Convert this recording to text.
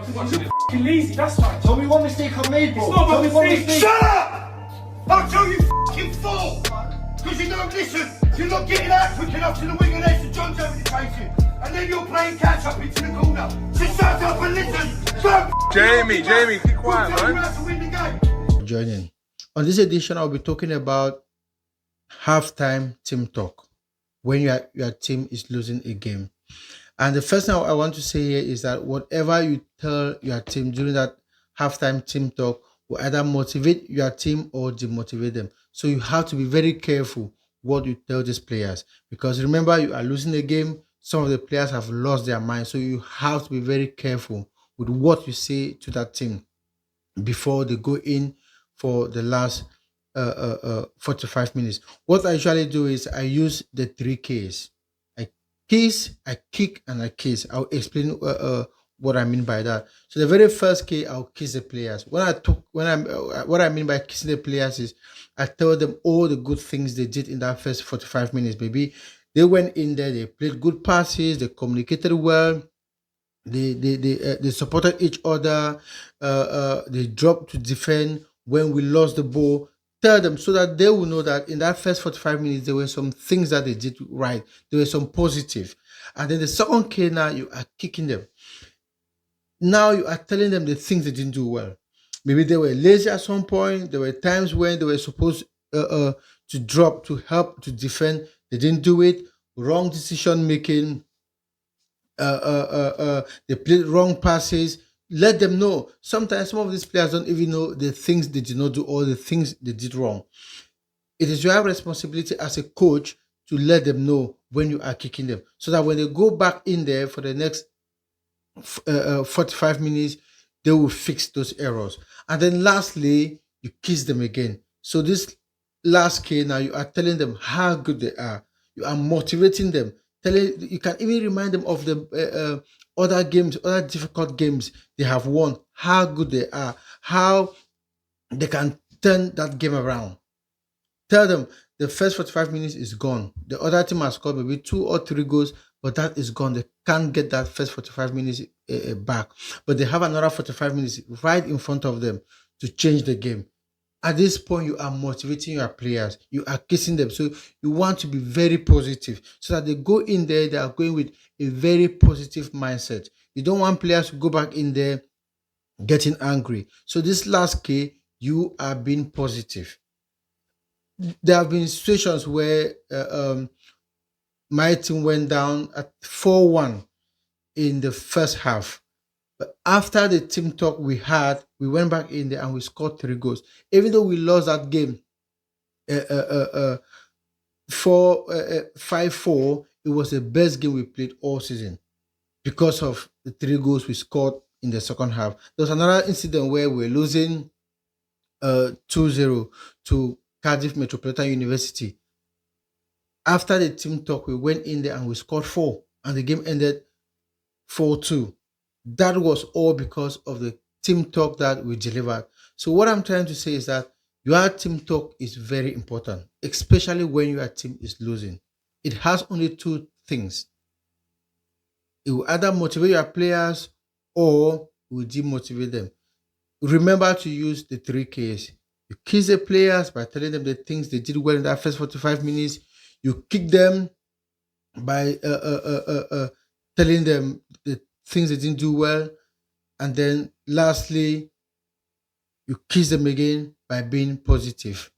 You're f***ing lazy, that's why. Tell me one mistake I made, bro. It's not Tell me about one mistake. mistake. Shut up! I'll tell you f***ing fool! Because you don't listen. You're not getting out quick enough to the wing and there's the John's over the chasing. And then you're playing catch up into the corner. So shut up and listen. So Jamie, keep quiet, we'll tell you man. how to win the game. Joining. On this edition, I'll be talking about halftime team talk when your team is losing a game. And the first thing I want to say here is that whatever you tell your team during that halftime team talk will either motivate your team or demotivate them. So you have to be very careful what you tell these players, because remember, you are losing a game. Some of the players have lost their mind, so you have to be very careful with what you say to that team before they go in for the last 45 minutes. What I usually do is I use the 3 Ks. I kiss, I kick, and I kiss. I'll explain what I mean by that. So the very first K, I'll kiss the players. What I mean by kissing the players is I tell them all the good things they did in that first 45 minutes. Maybe they went in there, they played good passes, they communicated well, they supported each other, they dropped to defend when we lost the ball. Tell them so that they will know that in that first 45 minutes there were some things that they did right, there were some positive. And then the second K, now you are kicking them. Now you are telling them the things they didn't do well. Maybe they were lazy at some point. There were times when they were supposed to drop to help to defend, they didn't do it. Wrong decision making. They played wrong passes. Let them know. Sometimes some of these players don't even know the things they did not do or the things they did wrong. It is your responsibility as a coach to let them know when you are kicking them, so that when they go back in there for the next 45 minutes, they will fix those errors. And then lastly, you kiss them again. So this last K, now you are telling them how good they are. You are motivating them. You can even remind them of the other games, other difficult games they have won, how good they are, how they can turn that game around. Tell them the first 45 minutes is gone. The other team has scored maybe 2 or 3 goals, but that is gone. They can't get that first 45 minutes back. But they have another 45 minutes right in front of them to change the game. At this point, you are motivating your players. You are kissing them. So you want to be very positive so that they go in there, they are going with a very positive mindset. You don't want players to go back in there getting angry. So this last K, you are being positive. There have been situations where my team went down at 4-1 in the first half. But after the team talk we had, we went back in there and we scored 3 goals. Even though we lost that game 5-4, it was the best game we played all season because of the 3 goals we scored in the second half. There was another incident where we were losing 2-0 to Cardiff Metropolitan University. After the team talk, we went in there and we scored 4, and the game ended 4-2. That was all because of the team talk that we delivered. So what I'm trying to say is that your team talk is very important, especially when your team is losing. It has only 2 things. It will either motivate your players or it will demotivate them. Remember to use the 3 Ks. You kiss the players by telling them the things they did well in that first 45 minutes. You kick them by telling them the things they didn't do well. And then lastly, you kiss them again by being positive.